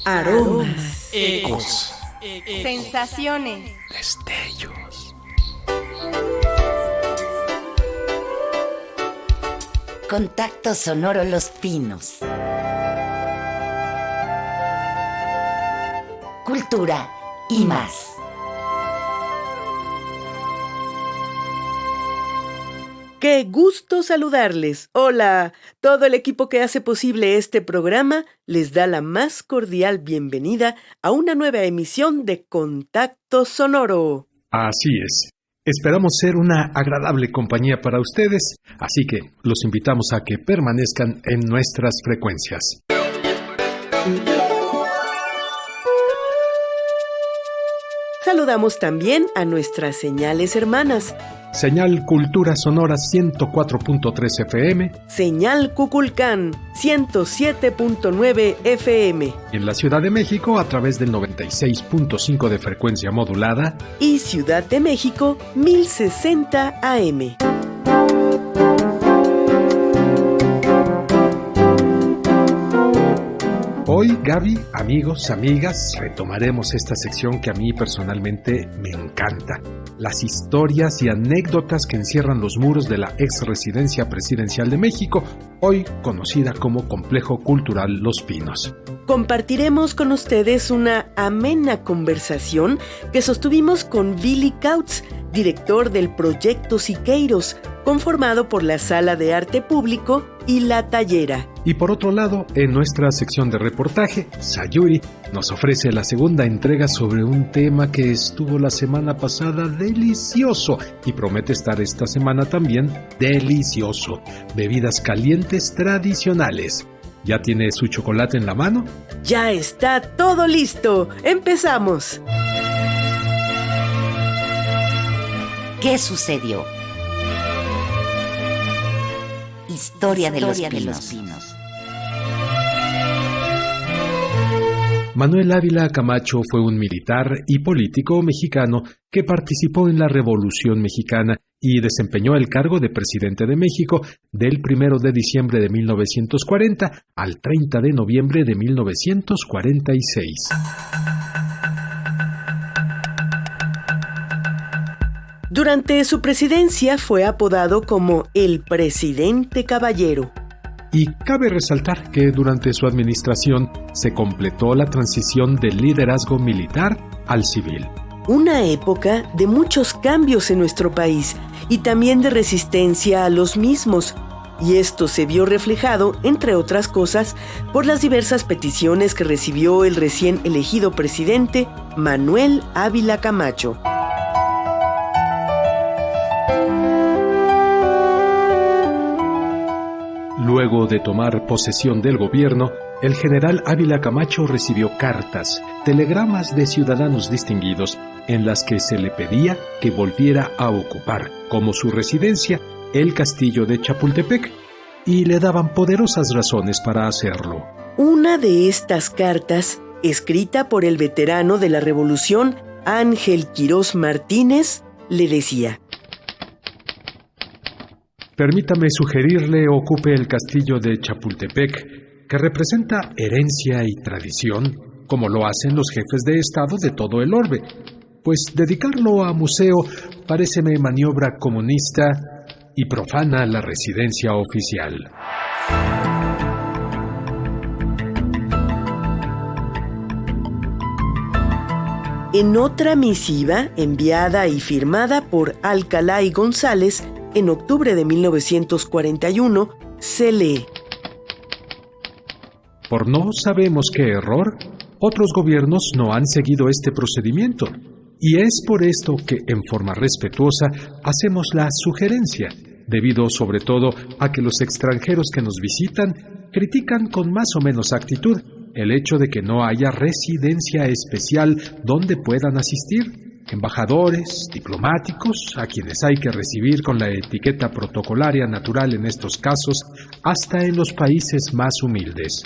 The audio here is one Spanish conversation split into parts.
aromas, ecos, sensaciones, destellos. Contacto Sonoro Los Pinos. Cultura y más. ¡Qué gusto saludarles! Hola, todo el equipo que hace posible este programa les da la más cordial bienvenida a una nueva emisión de Contacto Sonoro. Así es. Esperamos ser una agradable compañía para ustedes, así que los invitamos a que permanezcan en nuestras frecuencias. Saludamos también a nuestras señales hermanas. Señal Cultura Sonora 104.3 FM. Señal Cuculcán 107.9 FM. En la Ciudad de México a través del 96.5 de frecuencia modulada. Y Ciudad de México 1060 AM. Hoy, Gaby, amigos, amigas, retomaremos esta sección que a mí personalmente me encanta. Las historias y anécdotas que encierran los muros de la ex residencia presidencial de México, hoy conocida como Complejo Cultural Los Pinos. Compartiremos con ustedes una amena conversación que sostuvimos con Billy Kautz, director del Proyecto Siqueiros, conformado por la Sala de Arte Público y La Tallera. Y por otro lado, en nuestra sección de reportaje, Sayuri nos ofrece la segunda entrega sobre un tema que estuvo la semana pasada delicioso y promete estar esta semana también delicioso. Bebidas calientes tradicionales. ¿Ya tiene su chocolate en la mano? ¡Ya está todo listo! ¡Empezamos! ¿Qué sucedió? Historia de los Pinos. Manuel Ávila Camacho fue un militar y político mexicano que participó en la Revolución Mexicana y desempeñó el cargo de presidente de México del 1 de diciembre de 1940 al 30 de noviembre de 1946. Durante su presidencia fue apodado como el Presidente Caballero. Y cabe resaltar que durante su administración se completó la transición del liderazgo militar al civil. Una época de muchos cambios en nuestro país y también de resistencia a los mismos. Y esto se vio reflejado, entre otras cosas, por las diversas peticiones que recibió el recién elegido presidente Manuel Ávila Camacho. Luego de tomar posesión del gobierno, el general Ávila Camacho recibió cartas, telegramas de ciudadanos distinguidos en las que se le pedía que volviera a ocupar, como su residencia, el castillo de Chapultepec, y le daban poderosas razones para hacerlo. Una de estas cartas, escrita por el veterano de la Revolución, Ángel Quirós Martínez, le decía: Permítame sugerirle ocupe el castillo de Chapultepec, que representa herencia y tradición, como lo hacen los jefes de Estado de todo el orbe, pues dedicarlo a museo paréceme maniobra comunista y profana la residencia oficial. En otra misiva, enviada y firmada por Alcalá y González, en octubre de 1941, se lee: Por no sabemos qué error, otros gobiernos no han seguido este procedimiento, y es por esto que, en forma respetuosa, hacemos la sugerencia, debido sobre todo a que los extranjeros que nos visitan critican con más o menos actitud el hecho de que no haya residencia especial donde puedan asistir. Embajadores, diplomáticos, a quienes hay que recibir con la etiqueta protocolaria natural en estos casos, hasta en los países más humildes.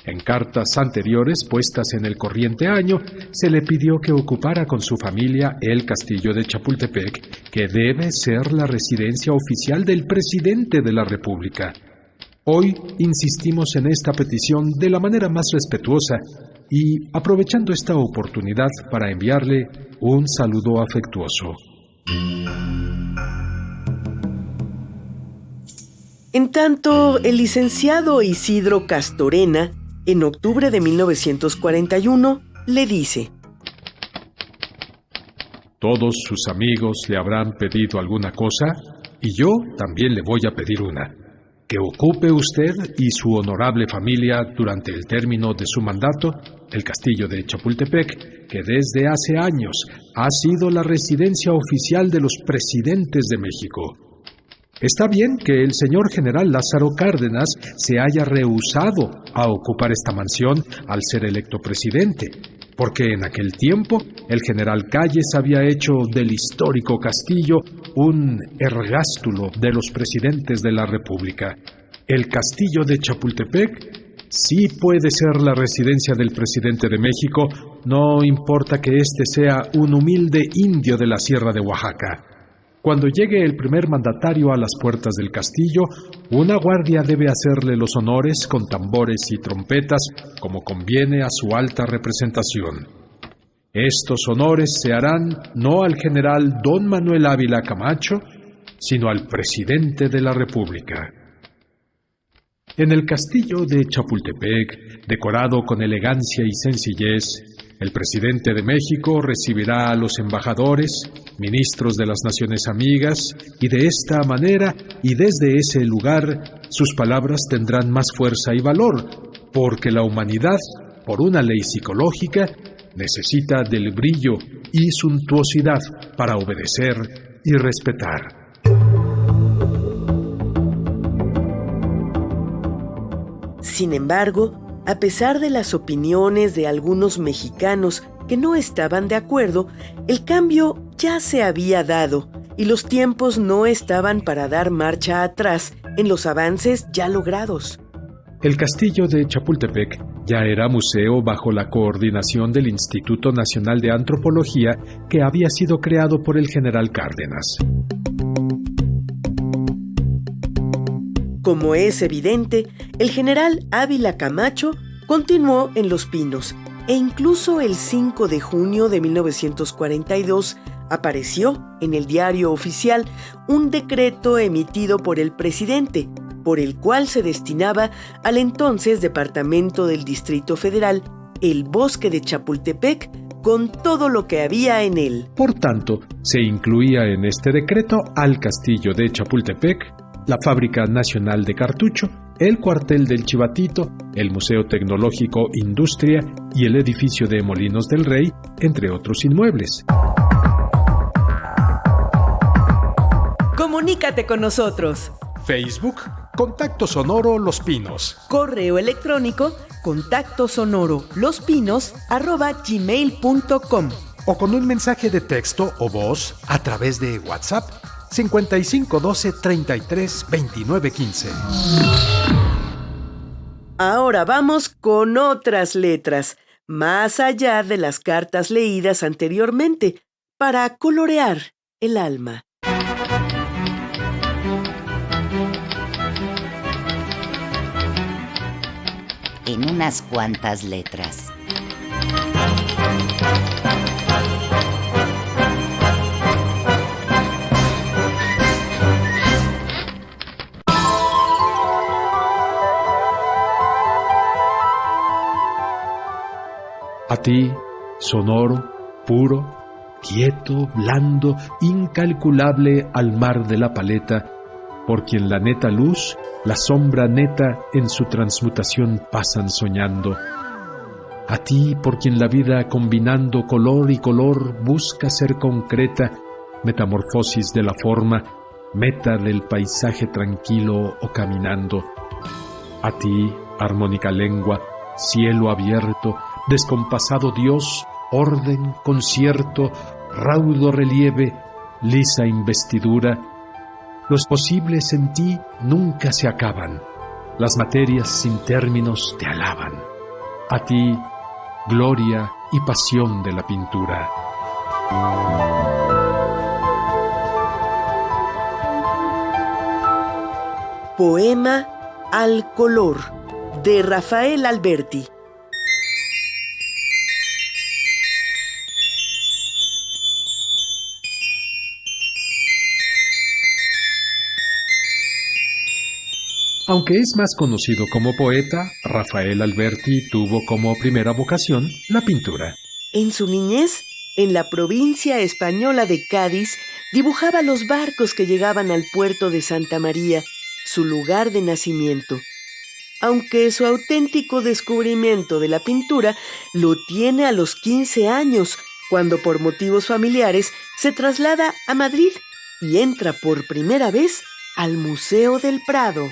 En cartas anteriores, puestas en el corriente año, se le pidió que ocupara con su familia el castillo de Chapultepec, que debe ser la residencia oficial del presidente de la República. Hoy insistimos en esta petición de la manera más respetuosa y aprovechando esta oportunidad para enviarle un saludo afectuoso. En tanto, el licenciado Isidro Castorena, en octubre de 1941, le dice: Todos sus amigos le habrán pedido alguna cosa y yo también le voy a pedir una. Que ocupe usted y su honorable familia durante el término de su mandato el castillo de Chapultepec, que desde hace años ha sido la residencia oficial de los presidentes de México. Está bien que el señor general Lázaro Cárdenas se haya rehusado a ocupar esta mansión al ser electo presidente, porque en aquel tiempo el general Calles había hecho del histórico castillo un ergástulo de los presidentes de la República. El castillo de Chapultepec sí puede ser la residencia del presidente de México, no importa que éste sea un humilde indio de la Sierra de Oaxaca. Cuando llegue el primer mandatario a las puertas del castillo, una guardia debe hacerle los honores con tambores y trompetas, como conviene a su alta representación. Estos honores se harán no al general don Manuel Ávila Camacho, sino al presidente de la República. En el castillo de Chapultepec, decorado con elegancia y sencillez, el presidente de México recibirá a los embajadores, ministros de las naciones amigas, y de esta manera y desde ese lugar sus palabras tendrán más fuerza y valor, porque la humanidad, por una ley psicológica, necesita del brillo y suntuosidad para obedecer y respetar. Sin embargo, a pesar de las opiniones de algunos mexicanos que no estaban de acuerdo, el cambio ya se había dado y los tiempos no estaban para dar marcha atrás en los avances ya logrados. El castillo de Chapultepec ya era museo bajo la coordinación del Instituto Nacional de Antropología que había sido creado por el general Cárdenas. Como es evidente, el general Ávila Camacho continuó en Los Pinos e incluso el 5 de junio de 1942 apareció en el Diario Oficial un decreto emitido por el presidente, por el cual se destinaba al entonces Departamento del Distrito Federal el bosque de Chapultepec con todo lo que había en él. Por tanto, se incluía en este decreto al castillo de Chapultepec, la Fábrica Nacional de Cartucho, el cuartel del Chivatito, el Museo Tecnológico Industria y el edificio de Molinos del Rey, entre otros inmuebles. Comunícate con nosotros. Facebook, Contacto Sonoro Los Pinos. Correo electrónico, contactosonoro@gmail.com. O con un mensaje de texto o voz a través de WhatsApp 55 12 33 29 15. Ahora vamos con otras letras, más allá de las cartas leídas anteriormente, para colorear el alma. En unas cuantas letras. A ti, sonoro, puro, quieto, blando, incalculable al mar de la paleta, por quien la neta luz, la sombra neta en su transmutación pasan soñando. A ti, por quien la vida combinando color y color busca ser concreta, metamorfosis de la forma, meta del paisaje tranquilo o caminando. A ti, armónica lengua, cielo abierto, descompasado Dios, orden, concierto, raudo relieve, lisa investidura. Los posibles en ti nunca se acaban. Las materias sin términos te alaban. A ti, gloria y pasión de la pintura. Poema Al color, de Rafael Alberti. Aunque es más conocido como poeta, Rafael Alberti tuvo como primera vocación la pintura. En su niñez, en la provincia española de Cádiz, dibujaba los barcos que llegaban al puerto de Santa María, su lugar de nacimiento. Aunque su auténtico descubrimiento de la pintura lo tiene a los 15 años, cuando por motivos familiares se traslada a Madrid y entra por primera vez al Museo del Prado.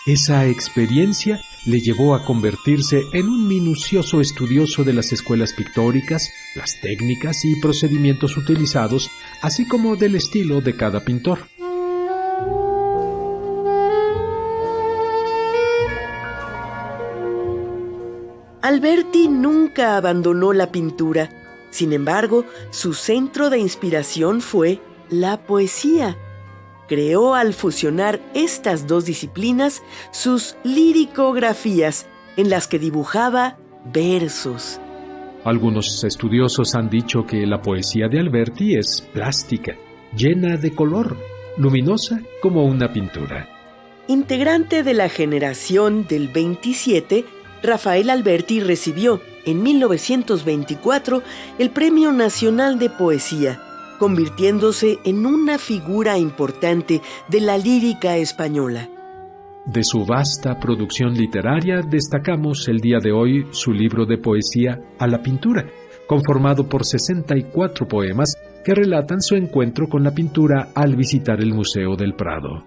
Esa experiencia le llevó a convertirse en un minucioso estudioso de las escuelas pictóricas, las técnicas y procedimientos utilizados, así como del estilo de cada pintor. Alberti nunca abandonó la pintura. Sin embargo, su centro de inspiración fue la poesía. Creó al fusionar estas dos disciplinas sus liricografías, en las que dibujaba versos. Algunos estudiosos han dicho que la poesía de Alberti es plástica, llena de color, luminosa como una pintura. Integrante de la generación del 27, Rafael Alberti recibió en 1924 el Premio Nacional de Poesía, convirtiéndose en una figura importante de la lírica española. De su vasta producción literaria destacamos el día de hoy su libro de poesía A la pintura, conformado por 64 poemas que relatan su encuentro con la pintura al visitar el Museo del Prado.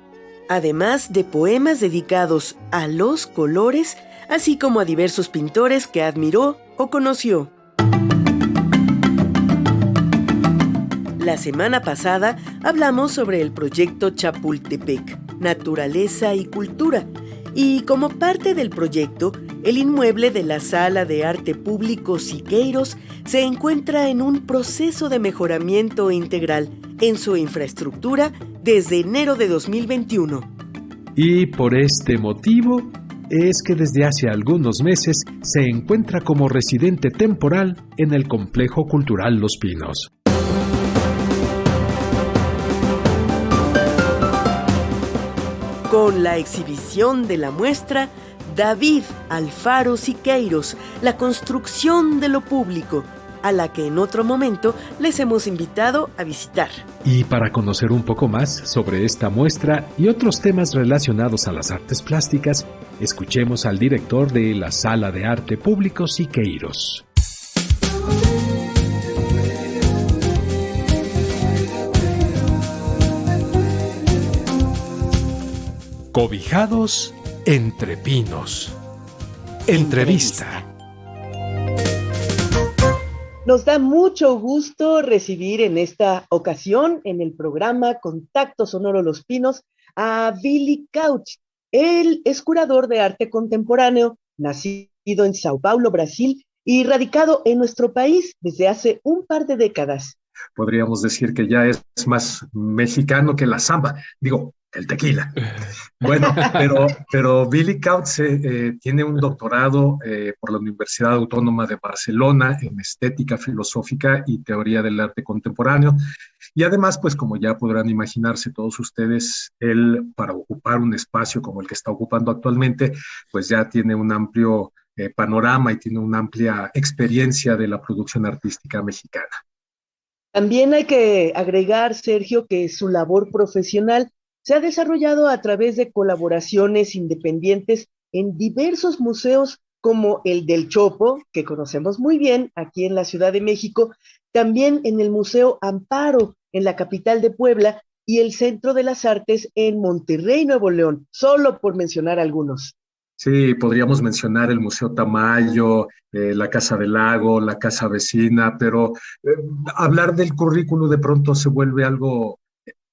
Además de poemas dedicados a los colores, así como a diversos pintores que admiró o conoció. La semana pasada hablamos sobre el proyecto Chapultepec, Naturaleza y Cultura, y como parte del proyecto, el inmueble de la Sala de Arte Público Siqueiros se encuentra en un proceso de mejoramiento integral en su infraestructura desde enero de 2021. Y por este motivo es que desde hace algunos meses se encuentra como residente temporal en el Complejo Cultural Los Pinos. Con la exhibición de la muestra David Alfaro Siqueiros, la construcción de lo público, a la que en otro momento les hemos invitado a visitar. Y para conocer un poco más sobre esta muestra y otros temas relacionados a las artes plásticas, escuchemos al director de la Sala de Arte Público Siqueiros. Cobijados entre pinos. Entrevista. Nos da mucho gusto recibir en esta ocasión, en el programa Contacto Sonoro Los Pinos, a Billy Couch. Él es curador de arte contemporáneo, nacido en Sao Paulo, Brasil, y radicado en nuestro país desde hace un par de décadas. Podríamos decir que ya es más mexicano que la samba, digo, el tequila. Bueno, pero Billy Couch tiene un doctorado por la Universidad Autónoma de Barcelona en Estética Filosófica y Teoría del Arte Contemporáneo. Y además, pues como ya podrán imaginarse todos ustedes, él para ocupar un espacio como el que está ocupando actualmente, pues ya tiene un amplio panorama y tiene una amplia experiencia de la producción artística mexicana. También hay que agregar, Sergio, que su labor profesional se ha desarrollado a través de colaboraciones independientes en diversos museos como el del Chopo, que conocemos muy bien aquí en la Ciudad de México, también en el Museo Amparo, en la capital de Puebla, y el Centro de las Artes en Monterrey, Nuevo León, solo por mencionar algunos. Sí, podríamos mencionar el Museo Tamayo, la Casa del Lago, la Casa Vecina, pero hablar del currículo de pronto se vuelve algo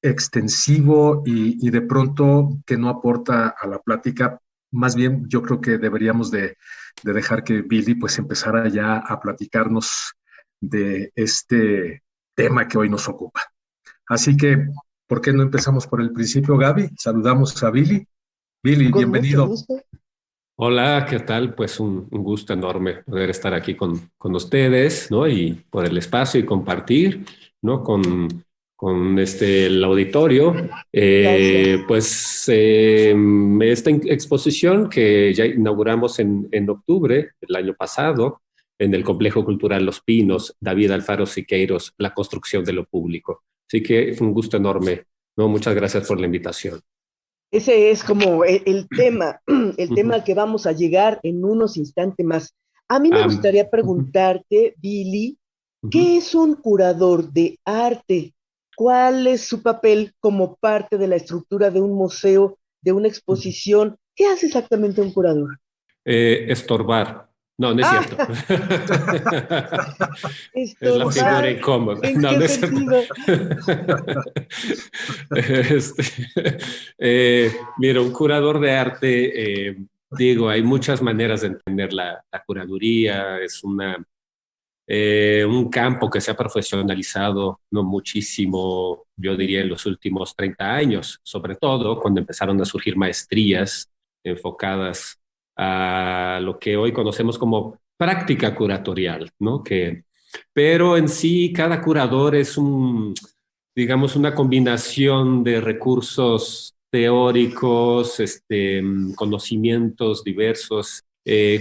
extensivo y de pronto que no aporta a la plática. Más bien yo creo que deberíamos de dejar que Billy pues empezara ya a platicarnos de este tema que hoy nos ocupa. Así que, ¿por qué no empezamos por el principio, Gaby? Saludamos a Billy. Billy, Con mucho bienvenido. gusto. Hola, ¿qué tal? Pues un gusto enorme poder estar aquí con ustedes, ¿no? Y por el espacio y compartir, ¿no? Con el auditorio. Gracias. Esta exposición que ya inauguramos en octubre del año pasado en el Complejo Cultural Los Pinos, David Alfaro Siqueiros, La construcción de lo público. Así que es un gusto enorme, ¿no? Muchas gracias por la invitación. Ese es como el tema, el tema Ujú. al que vamos a llegar en unos instantes más. A mí me Am, gustaría ujú, preguntarte, Billy, ujú. ¿qué es un curador de arte? ¿Cuál es su papel como parte de la estructura de un museo, de una Ujú. exposición? ¿Qué hace exactamente un curador? Estorbar. No, no es cierto. Ah, Es la O sea, figura estorbar. incómoda. ¿En No, qué no es cierto. sentido? Este, Mira, un curador de arte, digo, hay muchas maneras de entender la curaduría. Es un campo que se ha profesionalizado no muchísimo, yo diría, en los últimos 30 años, sobre todo cuando empezaron a surgir maestrías enfocadas a lo que hoy conocemos como práctica curatorial, ¿no? Pero en sí, cada curador es digamos, una combinación de recursos teóricos, conocimientos diversos.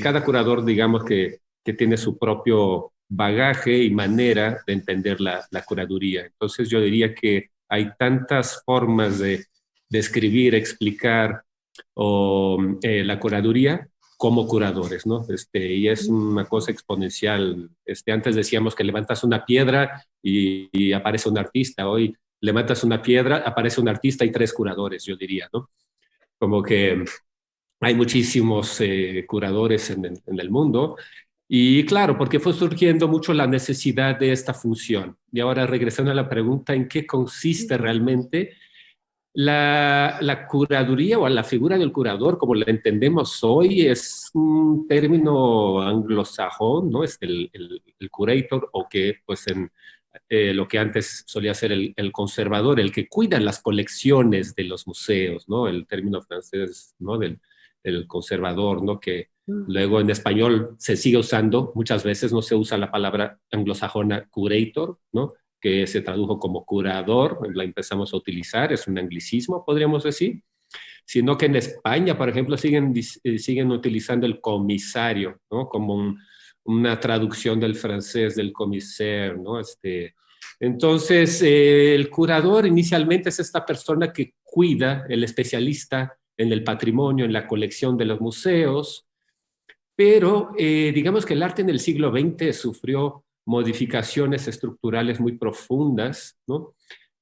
Cada curador, digamos, que tiene su propio bagaje y manera de entender la curaduría. Entonces yo diría que hay tantas formas de escribir, explicar la curaduría como curadores, ¿no? Y es una cosa exponencial. Antes decíamos que levantas una piedra y aparece un artista. Hoy levantas una piedra, aparece un artista y tres curadores, yo diría, ¿no? Como que hay muchísimos curadores en el mundo. Y claro, porque fue surgiendo mucho la necesidad de esta función. Y ahora regresando a la pregunta, ¿en qué consiste realmente? La curaduría o la figura del curador, como la entendemos hoy, es un término anglosajón, ¿no? Es el curator, o que pues en lo que antes solía ser el conservador, el que cuida las colecciones de los museos, ¿no? El término francés, ¿no? Del conservador, ¿no? Que luego en español se sigue usando, muchas veces no se usa la palabra anglosajona curator, ¿no? Que se tradujo como curador, la empezamos a utilizar, es un anglicismo, podríamos decir, sino que en España, por ejemplo, siguen utilizando el comisario, ¿no? Como una traducción del francés del commissaire, ¿no? Entonces, el curador inicialmente es esta persona que cuida, el especialista en el patrimonio, en la colección de los museos, pero digamos que el arte en el siglo XX sufrió modificaciones estructurales muy profundas, ¿no?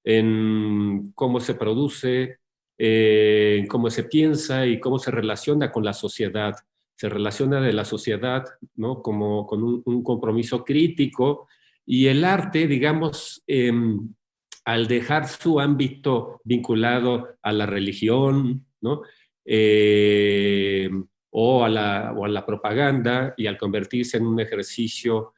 En cómo se produce, en cómo se piensa y cómo se relaciona con la sociedad. Se relaciona de la sociedad, ¿no? Como con un compromiso crítico, y el arte, digamos, al dejar su ámbito vinculado a la religión, ¿no? Eh, o a la propaganda, y al convertirse en un ejercicio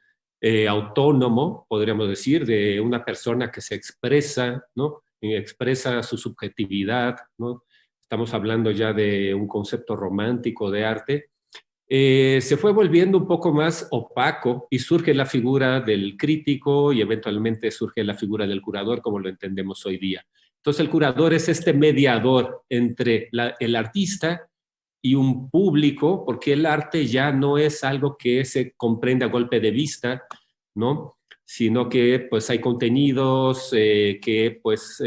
autónomo, podríamos decir, de una persona que se expresa, ¿no? Expresa su subjetividad, ¿no? Estamos hablando ya de un concepto romántico de arte. Se fue volviendo un poco más opaco y surge la figura del crítico y eventualmente surge la figura del curador como lo entendemos hoy día. Entonces el curador es este mediador entre el artista y un público, porque el arte ya no es algo que se comprende a golpe de vista, ¿no? Sino que pues hay contenidos que pues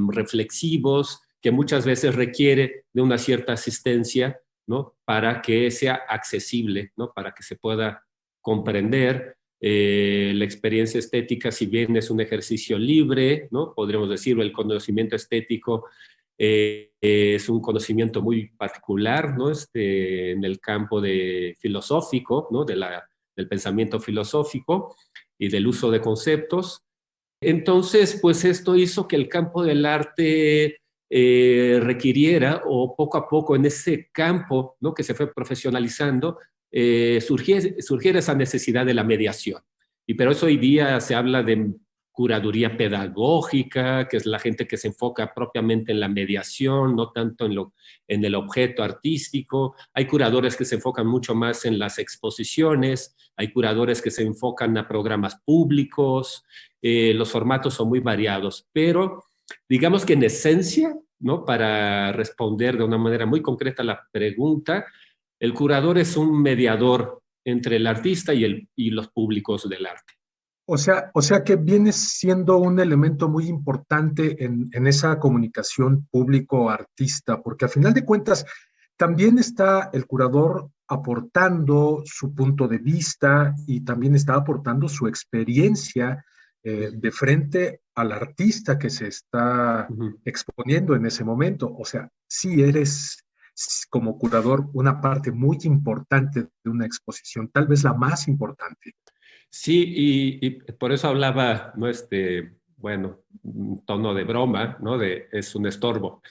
reflexivos, que muchas veces requiere de una cierta asistencia, ¿no? Para que sea accesible, ¿no? Para que se pueda comprender. La experiencia estética, si bien es un ejercicio libre, ¿no? Podríamos decirlo, el conocimiento estético es un conocimiento muy particular, ¿no? En el campo filosófico, ¿no? Del pensamiento filosófico y del uso de conceptos. Entonces, pues esto hizo que el campo del arte requiriera, o poco a poco en ese campo, ¿no? Que se fue profesionalizando, surgiera esa necesidad de la mediación. Y pero eso hoy día se habla de curaduría pedagógica, que es la gente que se enfoca propiamente en la mediación, no tanto en el objeto artístico. Hay curadores que se enfocan mucho más en las exposiciones, hay curadores que se enfocan a programas públicos, los formatos son muy variados, pero digamos que en esencia, ¿no? Para responder de una manera muy concreta a la pregunta, el curador es un mediador entre el artista y los públicos del arte. O sea que viene siendo un elemento muy importante en esa comunicación público-artista, porque a final de cuentas también está el curador aportando su punto de vista y también está aportando su experiencia de frente al artista que se está exponiendo en ese momento. O sea, sí eres como curador una parte muy importante de una exposición, tal vez la más importante. Sí, y por eso hablaba, ¿no? Bueno, un tono de broma, ¿no? Es un estorbo.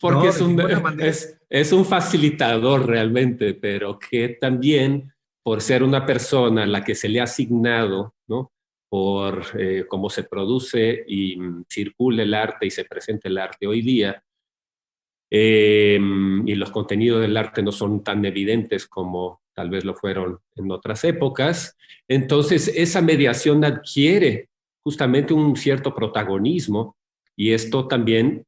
Porque No, de ninguna manera. es un facilitador realmente, pero que también, por ser una persona a la que se le ha asignado, ¿no? Por cómo se produce y circula el arte y se presenta el arte hoy día, y los contenidos del arte no son tan evidentes como tal vez lo fueron en otras épocas. Entonces, esa mediación adquiere justamente un cierto protagonismo y esto también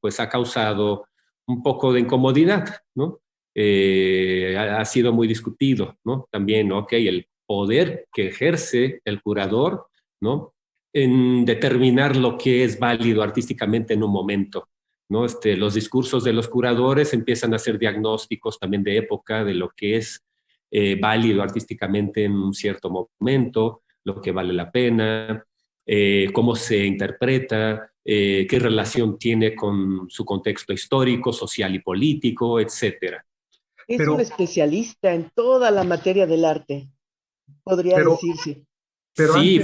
pues ha causado un poco de incomodidad, ¿no? Ha sido muy discutido, ¿no? También, ¿no? Ok, el poder que ejerce el curador, ¿no? En determinar lo que es válido artísticamente en un momento, ¿no? Los discursos de los curadores empiezan a hacer diagnósticos también de época de lo que es válido artísticamente en un cierto momento, lo que vale la pena, cómo se interpreta, qué relación tiene con su contexto histórico, social y político, etcétera. Es un Pero, especialista en toda la materia del arte, podría pero, decirse. pero Sí,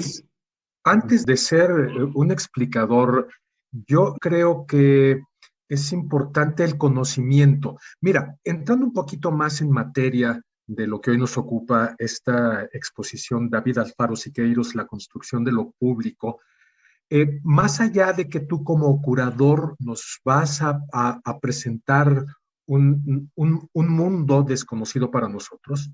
antes de ser un explicador, yo creo que es importante el conocimiento. Mira, entrando un poquito más en materia de lo que hoy nos ocupa esta exposición David Alfaro Siqueiros, la construcción de lo público, más allá de que tú como curador nos vas a presentar un mundo desconocido para nosotros,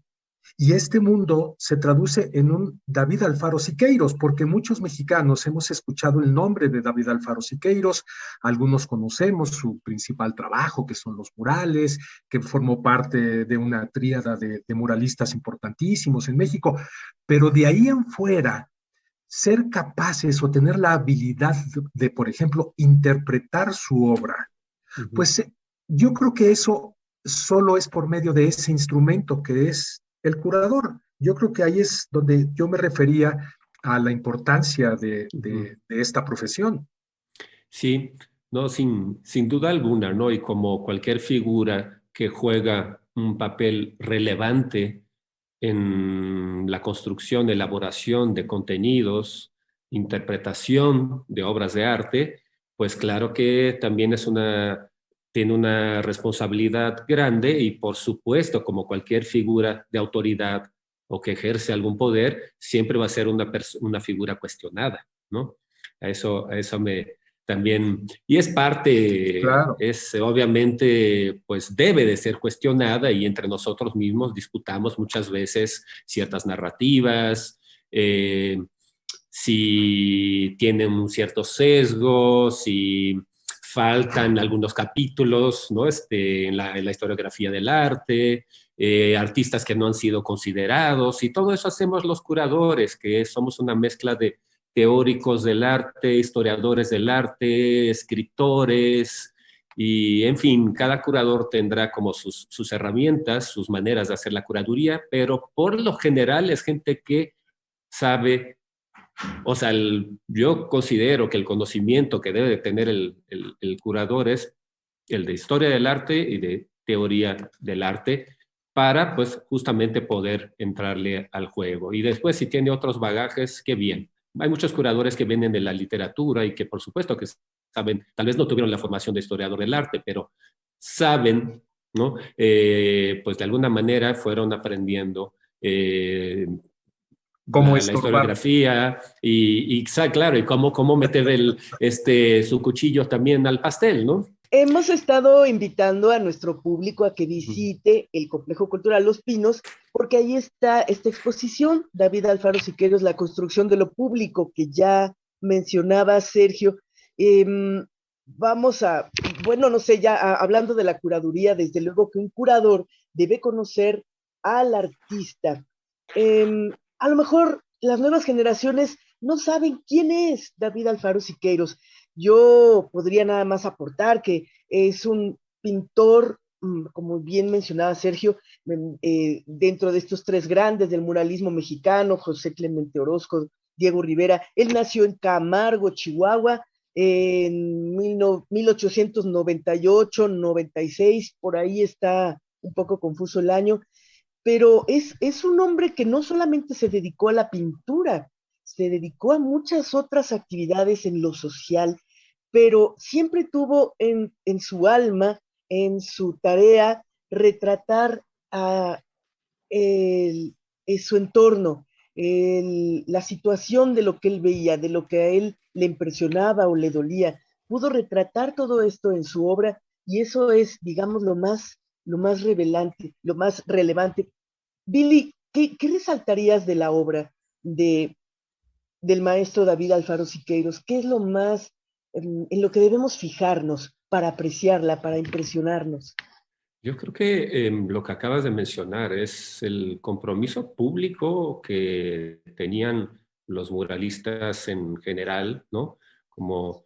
y este mundo se traduce en un David Alfaro Siqueiros, porque muchos mexicanos hemos escuchado el nombre de David Alfaro Siqueiros, algunos conocemos su principal trabajo, que son los murales, que formó parte de una tríada de muralistas importantísimos en México, pero de ahí en fuera, ser capaces o tener la habilidad de, por ejemplo, interpretar su obra, pues yo creo que eso solo es por medio de ese instrumento que es el curador. Yo creo que ahí es donde yo me refería a la importancia de esta profesión. sí, no, sin duda alguna, ¿no? Y como cualquier figura que juega un papel relevante en la construcción, elaboración de contenidos, interpretación de obras de arte, pues claro que también tiene una responsabilidad grande y por supuesto, como cualquier figura de autoridad o que ejerce algún poder, siempre va a ser una figura cuestionada, ¿no? A eso me también, y es parte, Claro. es obviamente, pues debe de ser cuestionada y entre nosotros mismos disputamos muchas veces ciertas narrativas, si tienen un cierto sesgo, si faltan algunos capítulos, ¿no? En la historiografía del arte, artistas que no han sido considerados, y todo eso hacemos los curadores, que somos una mezcla de teóricos del arte, historiadores del arte, escritores, y en fin, cada curador tendrá como sus herramientas, sus maneras de hacer la curaduría, pero por lo general es gente que sabe, o sea, yo considero que el conocimiento que debe de tener el curador es el de historia del arte y de teoría del arte para, pues, justamente poder entrarle al juego. Y después, si tiene otros bagajes, qué bien. Hay muchos curadores que vienen de la literatura y que, por supuesto, que saben, tal vez no tuvieron la formación de historiador del arte, pero saben, ¿no? Pues de alguna manera fueron aprendiendo Cómo la estorbar. historiografía claro, y cómo meter su cuchillo también al pastel, ¿no? Hemos estado invitando a nuestro público a que visite el Complejo Cultural Los Pinos, porque ahí está esta exposición, David Alfaro Siqueiros, La construcción de lo público, que ya mencionaba Sergio. Vamos a, bueno, no sé, hablando de la curaduría, desde luego que un curador debe conocer al artista. A lo mejor las nuevas generaciones no saben quién es David Alfaro Siqueiros. Yo podría nada más aportar que es un pintor, como bien mencionaba Sergio, dentro de estos tres grandes del muralismo mexicano, José Clemente Orozco, Diego Rivera. Él nació en Camargo, Chihuahua, en 1898, 96, por ahí está un poco confuso el año, pero es un hombre que no solamente se dedicó a la pintura, se dedicó a muchas otras actividades en lo social, pero siempre tuvo en su alma, en su tarea, retratar a su entorno, la situación de lo que él veía, de lo que a él le impresionaba o le dolía. Pudo retratar todo esto en su obra y eso es, digamos, lo más revelante, lo más relevante. Billy, ¿qué resaltarías de la obra del maestro David Alfaro Siqueiros? ¿Qué es lo más en lo que debemos fijarnos para apreciarla, para impresionarnos? Yo creo que lo que acabas de mencionar es el compromiso público que tenían los muralistas en general, ¿no? Como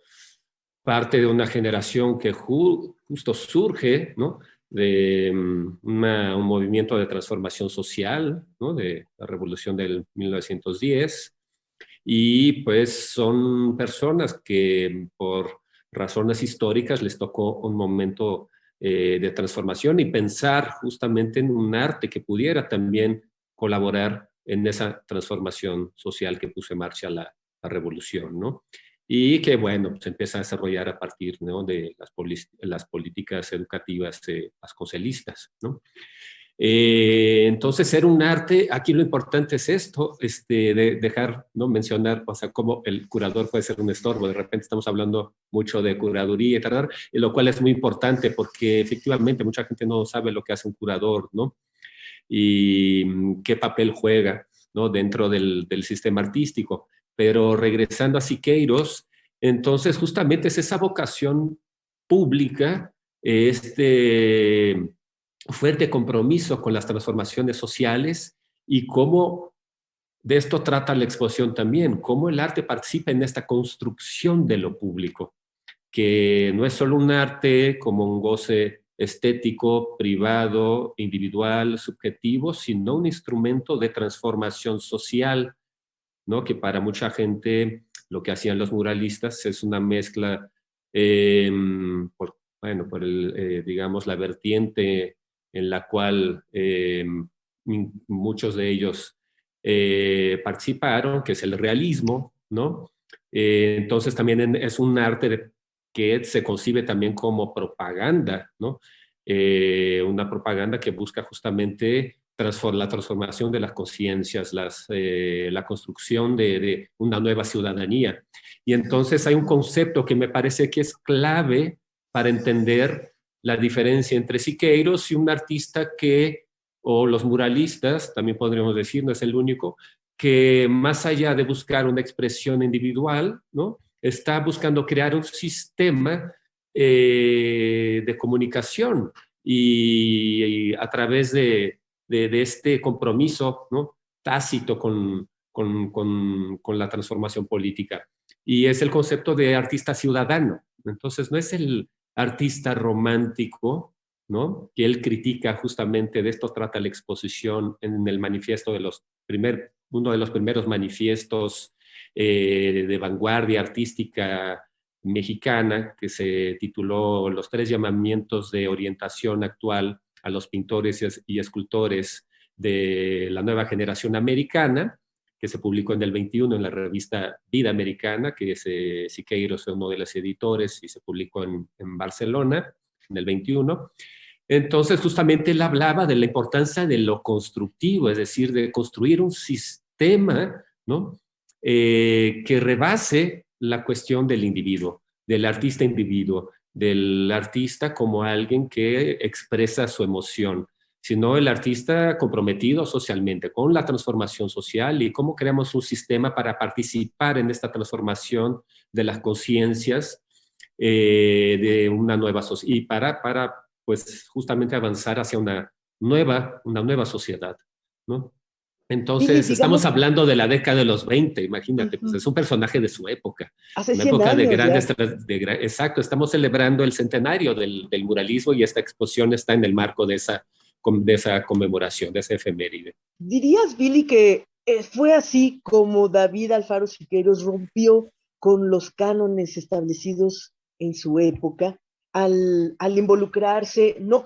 parte de una generación que justo surge, ¿no? De un movimiento de transformación social, ¿no? De la revolución del 1910. Y pues son personas que por razones históricas les tocó un momento de transformación y pensar justamente en un arte que pudiera también colaborar en esa transformación social que puso en marcha la revolución, ¿no? Y que, bueno, se empieza a desarrollar a partir, ¿no? de las políticas educativas vasconcelistas, ¿no? Entonces, ser un arte, aquí lo importante es esto, de dejar, ¿no? Mencionar, o sea, cómo el curador puede ser un estorbo. De repente estamos hablando mucho de curaduría y tal, lo cual es muy importante porque efectivamente mucha gente no sabe lo que hace un curador, ¿no? Y qué papel juega, ¿no? Dentro del sistema artístico. Pero regresando a Siqueiros, entonces justamente es esa vocación pública, fuerte compromiso con las transformaciones sociales y cómo de esto trata la exposición también, cómo el arte participa en esta construcción de lo público, que no es solo un arte como un goce estético, privado, individual, subjetivo, sino un instrumento de transformación social, ¿no? Que para mucha gente lo que hacían los muralistas es una mezcla, digamos, la vertiente en la cual muchos de ellos participaron, que es el realismo, ¿no? Entonces también es un arte que se concibe también como propaganda, ¿no? Una propaganda que busca justamente la transformación de las conciencias, la construcción de una nueva ciudadanía. Y entonces hay un concepto que me parece que es clave para entender la diferencia entre Siqueiros y un artista o los muralistas, también podríamos decir, no es el único, que más allá de buscar una expresión individual, ¿no? Está buscando crear un sistema de comunicación y a través de este compromiso, ¿no? Tácito con la transformación política. Y es el concepto de artista ciudadano. Entonces, no es el artista romántico, ¿no? Que él critica justamente, de esto trata la exposición en el manifiesto uno de los primeros manifiestos de vanguardia artística mexicana, que se tituló Los 3 llamamientos de orientación actual a los pintores y escultores de la nueva generación americana, que se publicó en el 21 en la revista Vida Americana, que Siqueiros fue uno de los editores y se publicó en Barcelona en el 21. Entonces, justamente él hablaba de la importancia de lo constructivo, es decir, de construir un sistema sistema, ¿no? Que rebase la cuestión del individuo, del artista individuo, del artista como alguien que expresa su emoción, sino el artista comprometido socialmente con la transformación social y cómo creamos un sistema para participar en esta transformación de las conciencias de una nueva sociedad y para pues justamente avanzar hacia una nueva sociedad, ¿no? Billy, Entonces, estamos digamos, hablando de la década de los 20, imagínate, pues ujú, es un personaje de su época, hace una 100 época de años grandes, ya. exacto, estamos celebrando el centenario del muralismo y esta exposición está en el marco de esa conmemoración, de esa efeméride. ¿Dirías, Billy, que fue así como David Alfaro Siqueiros rompió con los cánones establecidos en su época al involucrarse, no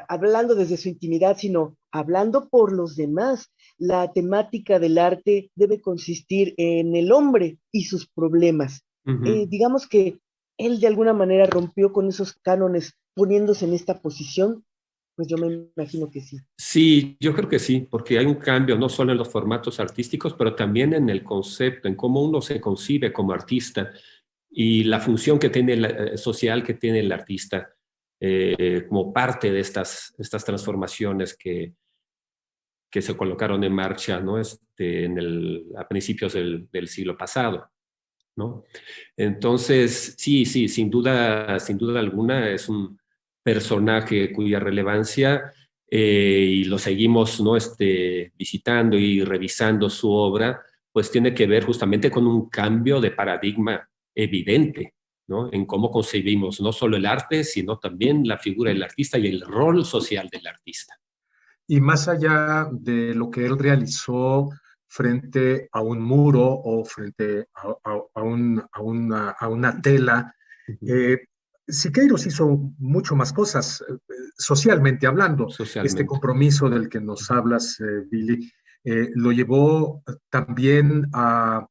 hablando desde su intimidad, sino hablando por los demás? La temática del arte debe consistir en el hombre y sus problemas. Ujú. Digamos que él de alguna manera rompió con esos cánones poniéndose en esta posición, pues yo me imagino que sí. Sí, yo creo que sí, porque hay un cambio no solo en los formatos artísticos, pero también en el concepto, en cómo uno se concibe como artista y la función que tiene social que tiene el artista como parte de estas transformaciones que se colocaron en marcha, ¿no? A principios del siglo pasado, ¿no? Entonces, sí, sin duda alguna es un personaje cuya relevancia y lo seguimos, ¿no? Visitando y revisando su obra, pues tiene que ver justamente con un cambio de paradigma evidente, ¿no? En cómo concebimos no solo el arte, sino también la figura del artista y el rol social del artista. Y más allá de lo que él realizó frente a un muro o frente a una tela, eh, Siqueiros hizo mucho más cosas, socialmente hablando. Este Socialmente. compromiso del que nos hablas, Billy, lo llevó también a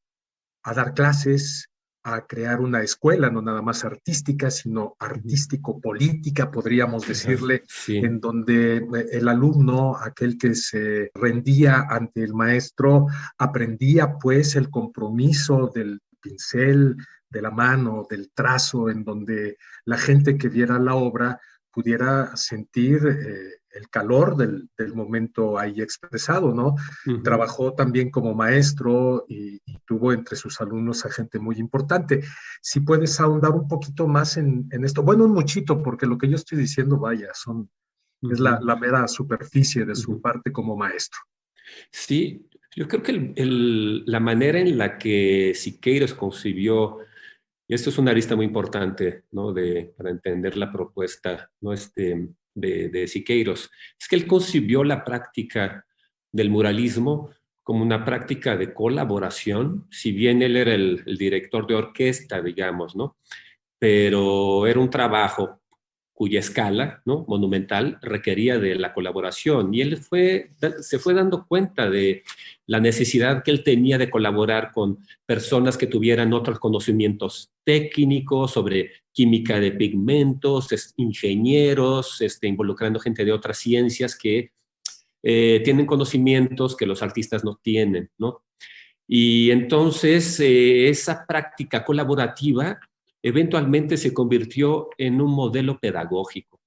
dar clases, a crear una escuela, no nada más artística, sino artístico-política, podríamos decirle, Sí. en donde el alumno, aquel que se rendía ante el maestro, aprendía pues el compromiso del pincel, de la mano, del trazo, en donde la gente que viera la obra pudiera sentir el calor del momento ahí expresado, ¿no? Ujú. Trabajó también como maestro y tuvo entre sus alumnos a gente muy importante. Si puedes ahondar un poquito más en esto, bueno, un muchito, porque lo que yo estoy diciendo, vaya, es Ujú. la mera superficie de su Ujú. parte como maestro. Sí, yo creo que la manera en la que Siqueiros concibió, y esto es una arista muy importante, ¿no? Para entender la propuesta, ¿no? De Siqueiros, es que él concibió la práctica del muralismo como una práctica de colaboración, si bien él era el director de orquesta, digamos, ¿no? Pero era un trabajo cuya escala, ¿no? Monumental, requería de la colaboración. Y él se fue dando cuenta de la necesidad que él tenía de colaborar con personas que tuvieran otros conocimientos técnicos sobre química de pigmentos, ingenieros, involucrando gente de otras ciencias que tienen conocimientos que los artistas no tienen, ¿no? Y entonces esa práctica colaborativa eventualmente se convirtió en un modelo pedagógico.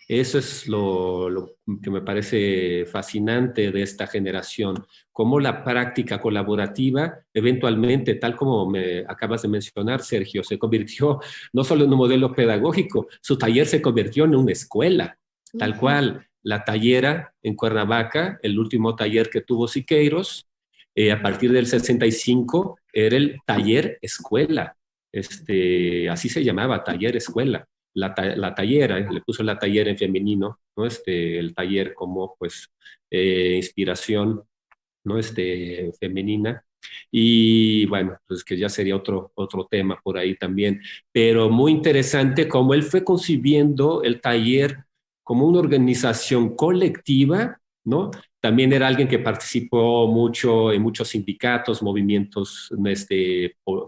Eso es lo que me parece fascinante de esta generación, cómo la práctica colaborativa eventualmente, tal como me acabas de mencionar, Sergio, se convirtió no solo en un modelo pedagógico, su taller se convirtió en una escuela, tal Ujú. cual. La tallera en Cuernavaca, el último taller que tuvo Siqueiros, a partir del 65 era el taller escuela, así se llamaba, taller escuela la tallera, le puso la tallera en femenino, ¿no? El taller como, pues, inspiración, ¿no? Femenina. Y bueno, pues que ya sería otro tema por ahí también. Pero muy interesante cómo él fue concibiendo el taller como una organización colectiva ¿no? También era alguien que participó mucho en muchos sindicatos, movimientos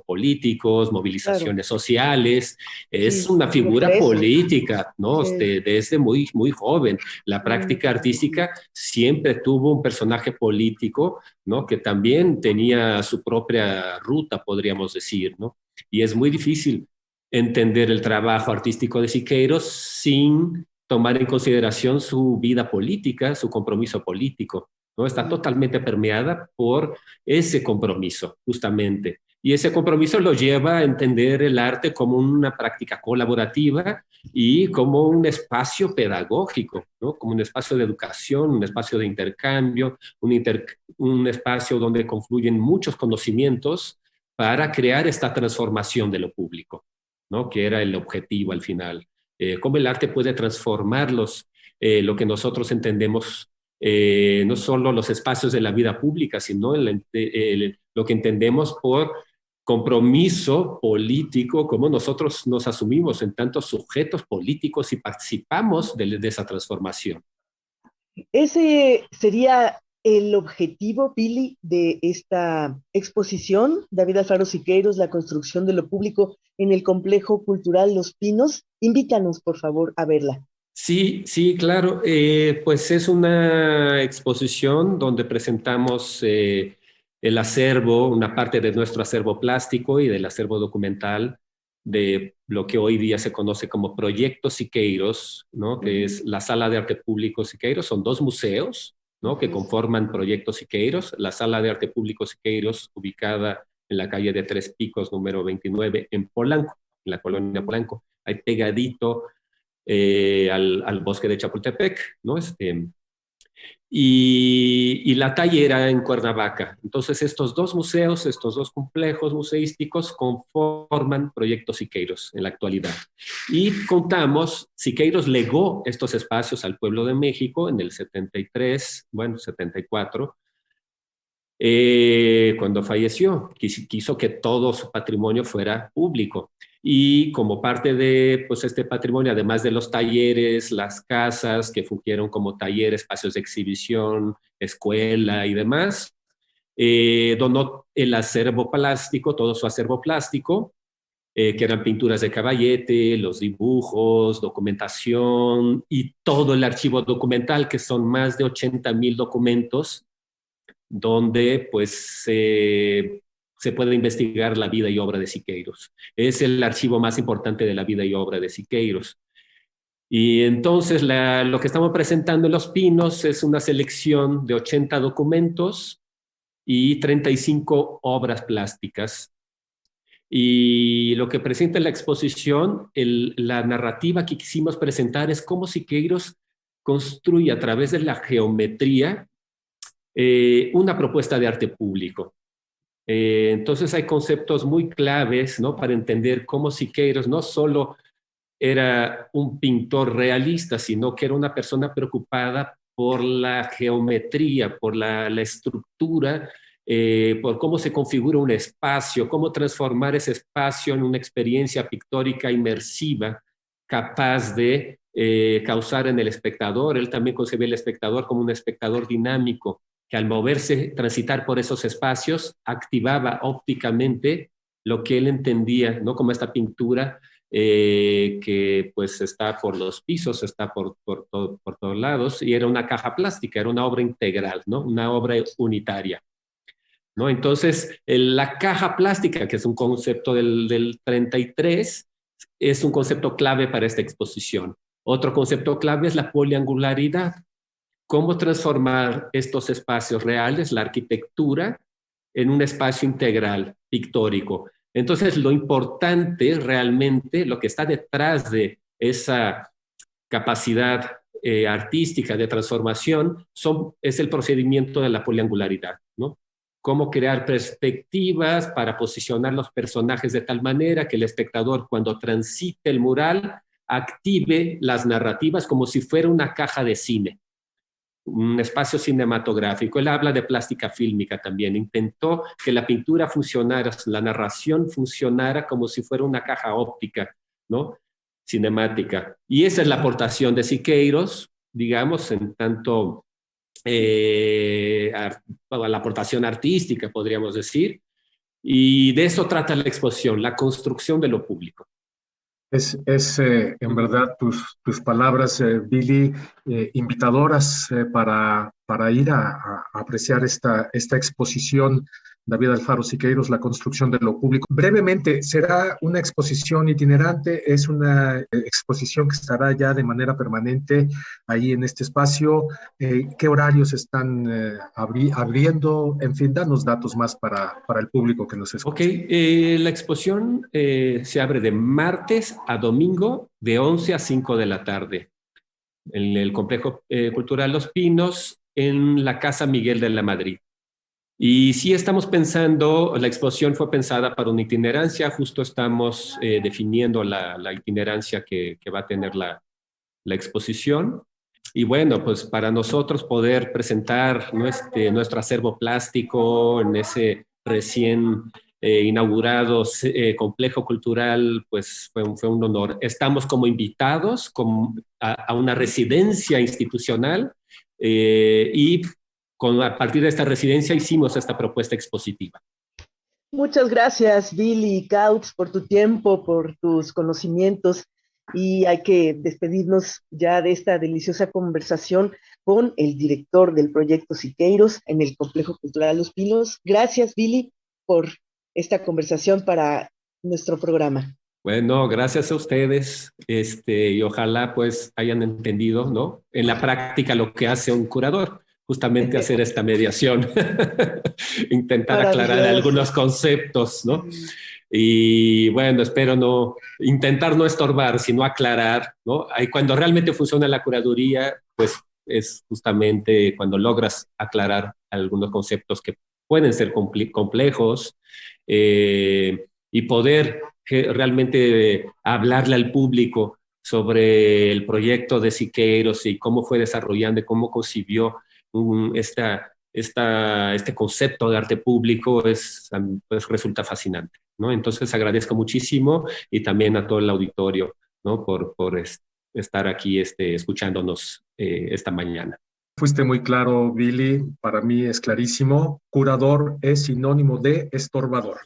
políticos, Claro, movilizaciones sociales. Es sí, una como figura preso. política, ¿no? Sí. Desde muy, muy joven. La práctica artística siempre tuvo un personaje político, ¿no? Que también tenía su propia ruta, podríamos decir, ¿no? Y es muy difícil entender el trabajo artístico de Siqueiros sin tomar en consideración su vida política, su compromiso político, ¿no? Está totalmente permeada por ese compromiso, justamente. Y ese compromiso lo lleva a entender el arte como una práctica colaborativa y como un espacio pedagógico, ¿no? Como un espacio de educación, un espacio de intercambio, un espacio donde confluyen muchos conocimientos para crear esta transformación de lo público, ¿no? Que era el objetivo al final. Cómo el arte puede transformar lo que nosotros entendemos, no solo los espacios de la vida pública, sino lo que entendemos por compromiso político, cómo nosotros nos asumimos en tantos sujetos políticos y participamos de esa transformación. Ese sería el objetivo, Pili, de esta exposición, David Alfaro Siqueiros, la construcción de lo público en el complejo cultural Los Pinos. Invítanos, por favor, a verla. Sí, sí, claro. Pues es una exposición donde presentamos el acervo, una parte de nuestro acervo plástico y del acervo documental de lo que hoy día se conoce como Proyecto Siqueiros, ¿no? Que es la Sala de Arte Público Siqueiros. Son dos museos, ¿no? Que conforman Proyecto Siqueiros. La Sala de Arte Público Siqueiros, ubicada en la calle de Tres Picos, número 29, en Polanco, en la colonia Polanco. Ahí pegadito al bosque de Chapultepec, ¿no? Y la tallera en Cuernavaca. Entonces, estos dos museos, estos dos complejos museísticos conforman Proyecto Siqueiros en la actualidad. Y contamos, Siqueiros legó estos espacios al pueblo de México en el 73, bueno, 74, cuando falleció. Quiso que todo su patrimonio fuera público. Y como parte de pues, este patrimonio, además de los talleres, las casas que fungieron como taller, espacios de exhibición, escuela y demás, donó el acervo plástico, todo su acervo plástico, que eran pinturas de Caballete, los dibujos, documentación y todo el archivo documental, que son más de 80,000 documentos, donde pues se puede investigar la vida y obra de Siqueiros. Es el archivo más importante de la vida y obra de Siqueiros. Y entonces lo que estamos presentando en Los Pinos es una selección de 80 documentos y 35 obras plásticas. Y lo que presenta en la exposición, la narrativa que quisimos presentar es cómo Siqueiros construye a través de la geometría una propuesta de arte público. Entonces hay conceptos muy claves, ¿no? Para entender cómo Siqueiros no solo era un pintor realista, sino que era una persona preocupada por la geometría, por la estructura, por cómo se configura un espacio, cómo transformar ese espacio en una experiencia pictórica inmersiva, capaz de causar en el espectador. Él también concebía el espectador como un espectador dinámico, que al moverse, transitar por esos espacios, activaba ópticamente lo que él entendía, ¿no? Como esta pintura que pues está por los pisos, está por todos lados, y era una caja plástica, era una obra integral, ¿no? Una obra unitaria, ¿no? Entonces, la caja plástica, que es un concepto del 33, es un concepto clave para esta exposición. Otro concepto clave es la poliangularidad. Cómo transformar estos espacios reales, la arquitectura, en un espacio integral, pictórico. Entonces, lo importante realmente, lo que está detrás de esa capacidad artística de transformación, es el procedimiento de la poliangularidad, ¿no? Cómo crear perspectivas para posicionar los personajes de tal manera que el espectador, cuando transite el mural, active las narrativas como si fuera una caja de cine, un espacio cinematográfico. Él habla de plástica fílmica también. Intentó que la pintura funcionara, la narración funcionara como si fuera una caja óptica, ¿no? Cinemática. Y esa es la aportación de Siqueiros, digamos, en tanto a la aportación artística, podríamos decir. Y de eso trata la exposición, la construcción de lo público. En verdad tus palabras, Billy, invitadoras para ir a apreciar esta exposición, David Alfaro Siqueiros, la construcción de lo público. Brevemente, ¿será una exposición itinerante? ¿Es una exposición que estará ya de manera permanente ahí en este espacio? ¿Qué horarios están abriendo? En fin, danos datos más para el público que nos escucha. Ok, la exposición se abre de martes a domingo de 11 a 5 de la tarde en el Complejo Cultural Los Pinos, en la Casa Miguel de la Madrid. Y sí estamos pensando, la exposición fue pensada para una itinerancia, justo estamos definiendo la itinerancia que va a tener la exposición. Y bueno, pues para nosotros poder presentar nuestro acervo plástico en ese recién inaugurado complejo cultural, pues fue un honor. Estamos como invitados a una residencia institucional y a partir de esta residencia hicimos esta propuesta expositiva. Muchas gracias, Billy Kautz, por tu tiempo, por tus conocimientos, y hay que despedirnos ya de esta deliciosa conversación con el director del proyecto Siqueiros en el Complejo Cultural Los Pinos. Gracias, Billy, por esta conversación para nuestro programa. Bueno, gracias a ustedes, y ojalá pues hayan entendido, ¿no? En la práctica lo que hace un curador, justamente hacer esta mediación, intentar aclarar algunos conceptos, ¿no? Y bueno, espero intentar no estorbar, sino aclarar, ¿no? Ahí cuando realmente funciona la curaduría, pues es justamente cuando logras aclarar algunos conceptos que pueden ser complejos y poder realmente hablarle al público sobre el proyecto de Siqueiros y cómo fue desarrollando y cómo concibió este concepto de arte público, pues resulta fascinante, ¿no? Entonces agradezco muchísimo y también a todo el auditorio, ¿no? por estar aquí escuchándonos esta mañana. Fuiste muy claro, Billy. Para mí es clarísimo. Curador es sinónimo de estorbador.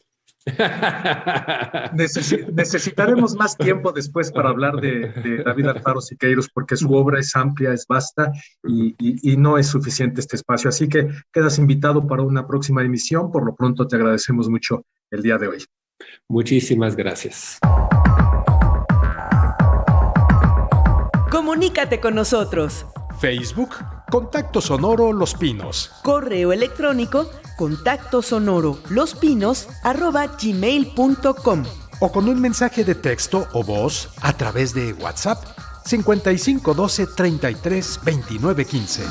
Necesitaremos más tiempo después para hablar de David Alfaro Siqueiros, porque su obra es amplia, es vasta y no es suficiente este espacio. Así que quedas invitado para una próxima emisión. Por lo pronto te agradecemos mucho el día de hoy. Muchísimas gracias. Comunícate con nosotros. Facebook, Contacto Sonoro Los Pinos. Correo electrónico, contactosonoro@gmail.com. O con un mensaje de texto o voz a través de WhatsApp 55 12 33 29 15.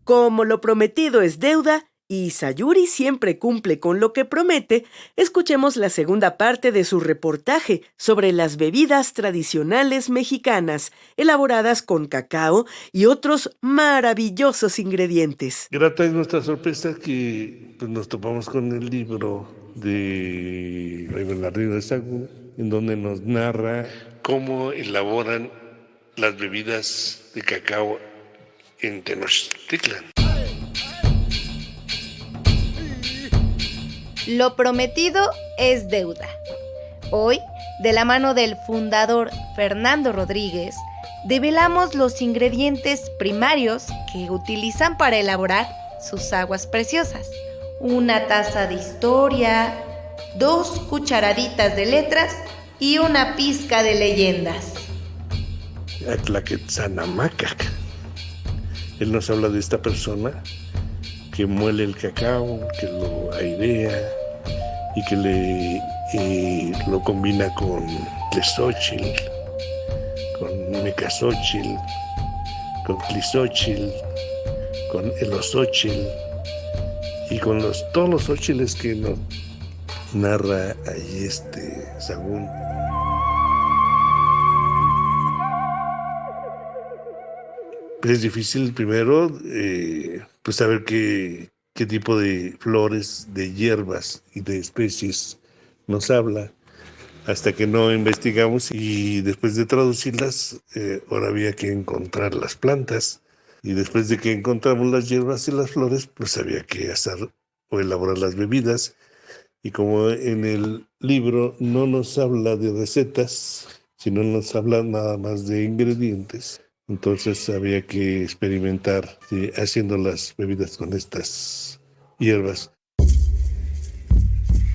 Como lo prometido es deuda y Sayuri siempre cumple con lo que promete, escuchemos la segunda parte de su reportaje sobre las bebidas tradicionales mexicanas, elaboradas con cacao y otros maravillosos ingredientes. Grata es nuestra sorpresa que nos topamos con el libro de Fray Bernardino de Sahagún, en donde nos narra cómo elaboran las bebidas de cacao en Tenochtitlan. Lo prometido es deuda. Hoy, de la mano del fundador Fernando Rodríguez, develamos los ingredientes primarios que utilizan para elaborar sus aguas preciosas. Una taza de historia, 2 cucharaditas de letras y una pizca de leyendas. Atlaquetzanamacac. Él nos habla de esta persona que muele el cacao, que lo airea y que lo combina con tlezóchil, con mecazóchil, con tlisóchil, con elosóchil y con todos los óchiles que nos narra ahí Sahagún. Es difícil primero pues saber qué tipo de flores, de hierbas y de especies nos habla, hasta que no investigamos y después de traducirlas, ahora había que encontrar las plantas y después de que encontramos las hierbas y las flores, pues había que hacer o elaborar las bebidas. Y como en el libro no nos habla de recetas, sino nos habla nada más de ingredientes, entonces había que experimentar haciendo las bebidas con estas hierbas.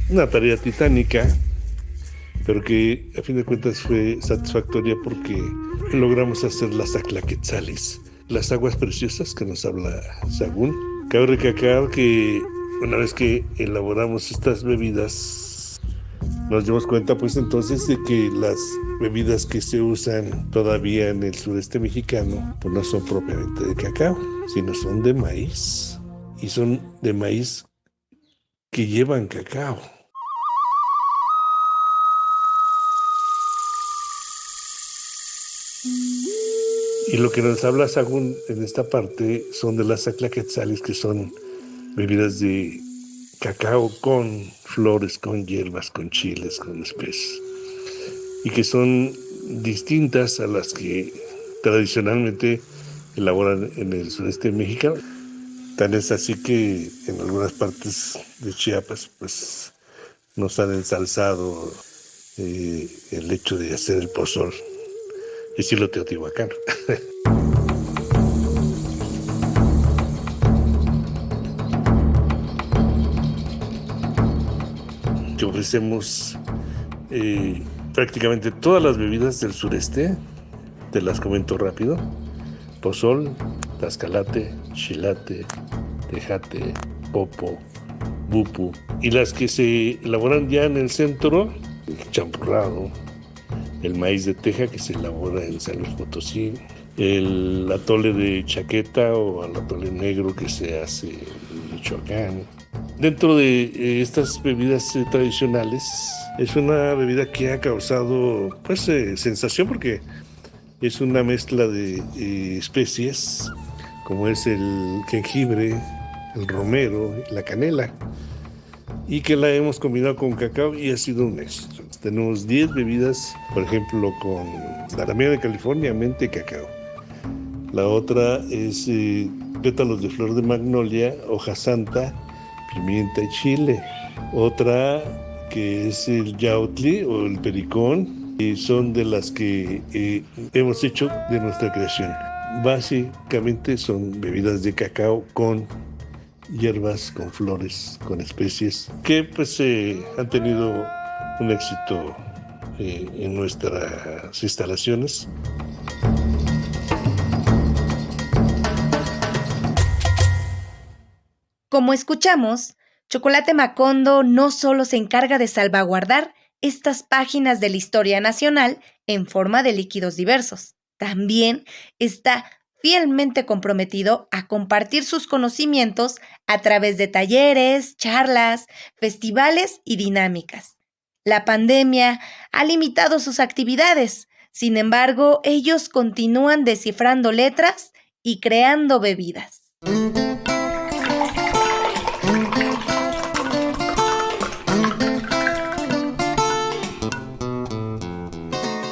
Una tarea titánica, pero que a fin de cuentas fue satisfactoria porque logramos hacer las Atlaquetzalis, las aguas preciosas que nos habla Sahagún. Cabe recalcar que una vez que elaboramos estas bebidas, nos dimos cuenta pues entonces de que las bebidas que se usan todavía en el sureste mexicano pues no son propiamente de cacao, sino son de maíz, y son de maíz que llevan cacao. Y lo que nos habla Sahagún en esta parte son de las Atlaquetzalis, que son bebidas de cacao con flores, con hierbas, con chiles, con especies, y que son distintas a las que tradicionalmente elaboran en el sureste mexicano. Tan es así que en algunas partes de Chiapas pues nos han ensalzado el hecho de hacer el pozol, estilo teotihuacano. Que ofrecemos prácticamente todas las bebidas del sureste, te las comento rápido: pozol, tascalate, chilate, tejate, popo, bupu, y las que se elaboran ya en el centro, el champurrado, el maíz de teja que se elabora en San Luis Potosí, el atole de chaqueta o el atole negro que se hace en Michoacán. Dentro de estas bebidas tradicionales, es una bebida que ha causado pues sensación porque es una mezcla de especies como es el jengibre, el romero, la canela, y que la hemos combinado con cacao y ha sido un éxito. Tenemos 10 bebidas, por ejemplo, con la miel de California, menta y cacao. La otra es pétalos de flor de magnolia, hoja santa, pimienta y chile. Otra que es el yautli o el pericón, y son de las que hemos hecho de nuestra creación. Básicamente son bebidas de cacao con hierbas, con flores, con especies, que pues han tenido un éxito en nuestras instalaciones. Como escuchamos, Chocolate Macondo no solo se encarga de salvaguardar estas páginas de la historia nacional en forma de líquidos diversos, también está fielmente comprometido a compartir sus conocimientos a través de talleres, charlas, festivales y dinámicas. La pandemia ha limitado sus actividades, sin embargo, ellos continúan descifrando letras y creando bebidas.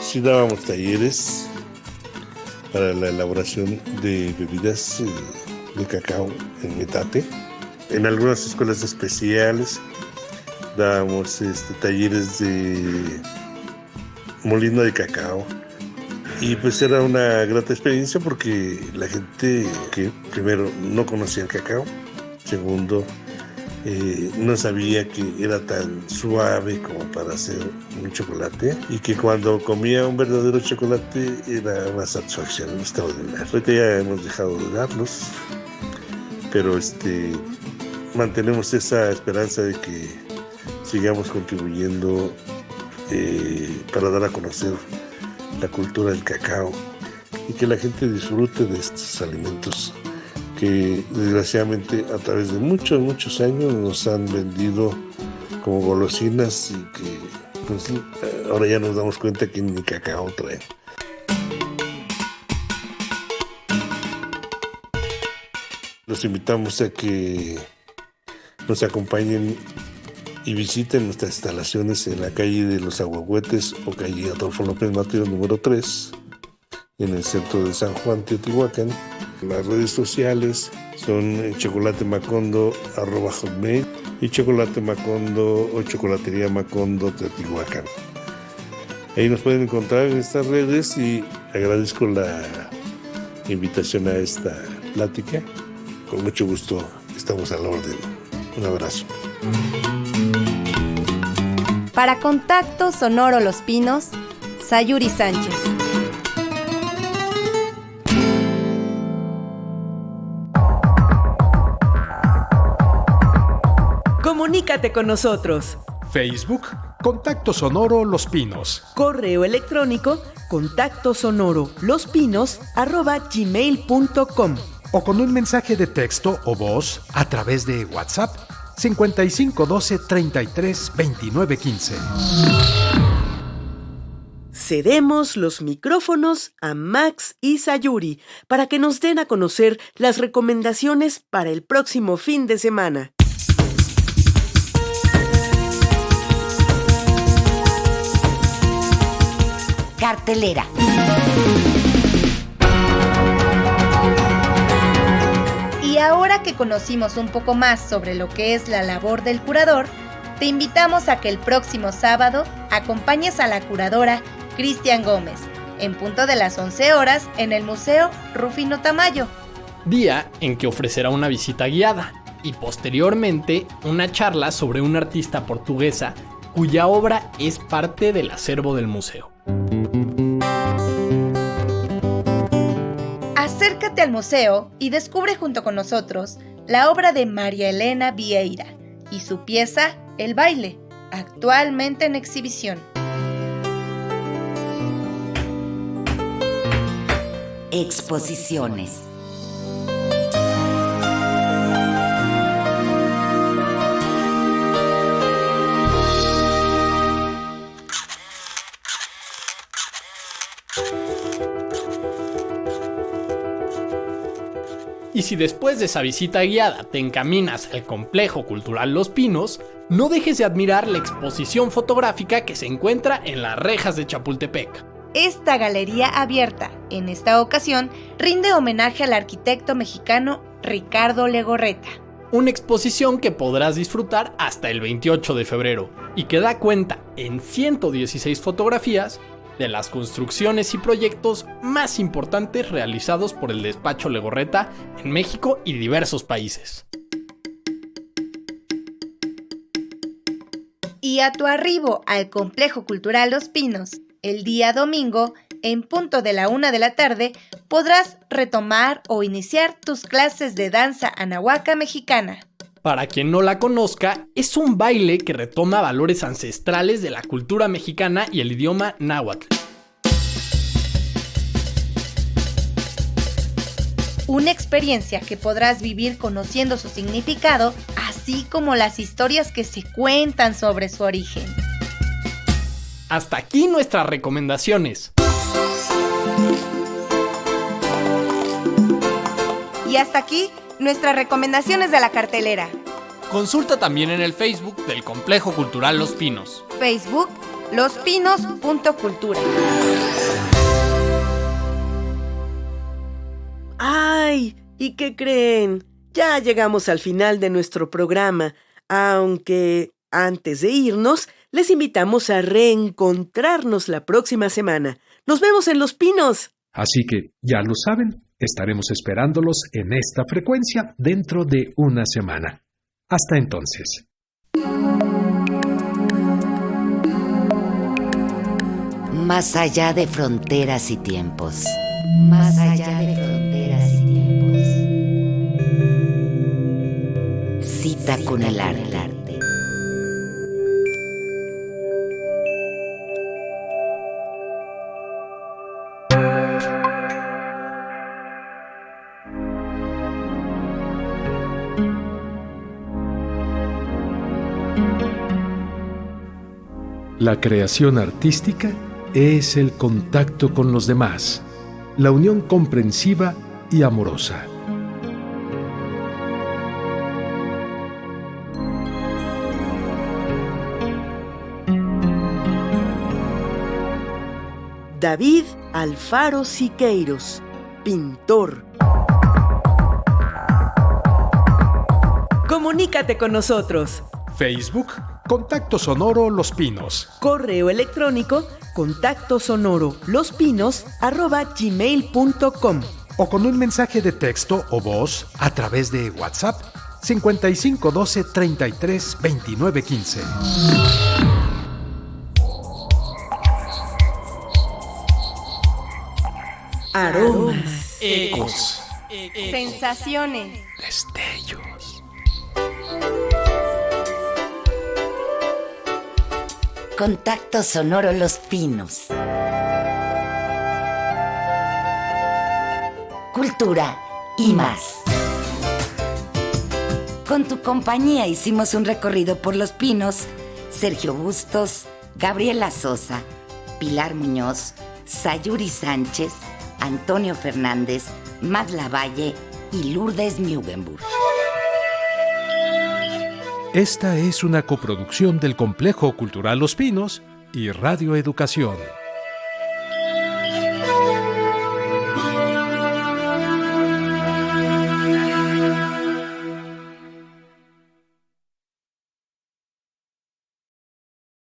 Sí dábamos talleres para la elaboración de bebidas de cacao en metate. En algunas escuelas especiales dábamos talleres de molino de cacao. Y pues era una grata experiencia porque la gente que primero no conocía el cacao, segundo no sabía que era tan suave como para hacer un chocolate, y que cuando comía un verdadero chocolate era una satisfacción extraordinaria. Ahorita ya hemos dejado de darlos, pero mantenemos esa esperanza de que sigamos contribuyendo para dar a conocer la cultura del cacao y que la gente disfrute de estos alimentos que desgraciadamente a través de muchos años nos han vendido como golosinas y que pues, ahora ya nos damos cuenta que ni cacao traen. Los invitamos a que nos acompañen y visiten nuestras instalaciones en la calle de los Aguahuetes o calle Adolfo López Mateos número 3, en el centro de San Juan, Teotihuacán. Las redes sociales son chocolatemacondo@hotmail y chocolatemacondo o chocolatería Macondo Teotihuacán. Ahí nos pueden encontrar en estas redes y agradezco la invitación a esta plática. Con mucho gusto estamos a la orden. Un abrazo. Para Contacto Sonoro Los Pinos, Sayuri Sánchez. Comunícate con nosotros. Facebook, Contacto Sonoro Los Pinos. Correo electrónico contactosonoro@gmail.com. O con un mensaje de texto o voz a través de WhatsApp 55 12 33 29 15. Cedemos los micrófonos a Max y Sayuri para que nos den a conocer las recomendaciones para el próximo fin de semana. Cartelera. Y ahora que conocimos un poco más sobre lo que es la labor del curador, te invitamos a que el próximo sábado acompañes a la curadora Cristian Gómez, en punto de las 11 horas en el Museo Rufino Tamayo. Día en que ofrecerá una visita guiada y posteriormente una charla sobre una artista portuguesa cuya obra es parte del acervo del museo. Acércate al museo y descubre junto con nosotros la obra de María Elena Vieira y su pieza El baile, actualmente en exhibición. Exposiciones. Y si después de esa visita guiada te encaminas al Complejo Cultural Los Pinos, no dejes de admirar la exposición fotográfica que se encuentra en las rejas de Chapultepec. Esta galería abierta, en esta ocasión, rinde homenaje al arquitecto mexicano Ricardo Legorreta. Una exposición que podrás disfrutar hasta el 28 de febrero y que da cuenta en 116 fotografías de las construcciones y proyectos más importantes realizados por el despacho Legorreta en México y diversos países. Y a tu arribo al Complejo Cultural Los Pinos, el día domingo, en punto de la 1 de la tarde, podrás retomar o iniciar tus clases de danza anahuaca mexicana. Para quien no la conozca, es un baile que retoma valores ancestrales de la cultura mexicana y el idioma náhuatl. Una experiencia que podrás vivir conociendo su significado, así como las historias que se cuentan sobre su origen. Hasta aquí nuestras recomendaciones. Y hasta aquí nuestras recomendaciones de la cartelera. Consulta también en el Facebook del Complejo Cultural Los Pinos. Facebook, lospinos.cultura. ¡Ay! ¿Y qué creen? Ya llegamos al final de nuestro programa, aunque antes de irnos, les invitamos a reencontrarnos la próxima semana. ¡Nos vemos en Los Pinos! Así que, ya lo saben, estaremos esperándolos en esta frecuencia dentro de una semana. Hasta entonces. Más allá de fronteras y tiempos. Más allá de fronteras y tiempos. Cita con el arte. La creación artística es el contacto con los demás, la unión comprensiva y amorosa. David Alfaro Siqueiros, pintor. Comunícate con nosotros. Facebook, Contacto Sonoro Los Pinos. Correo electrónico contactosonoro@gmail.com. O con un mensaje de texto o voz a través de WhatsApp 55 12 33 29 15. Aromas, Ecos, sensaciones, destellos. Contacto Sonoro Los Pinos. Cultura y más. Con tu compañía hicimos un recorrido por Los Pinos. Sergio Bustos, Gabriela Sosa, Pilar Muñoz, Sayuri Sánchez, Antonio Fernández, Magla Valle y Lourdes Mugenburg. Esta es una coproducción del Complejo Cultural Los Pinos y Radio Educación.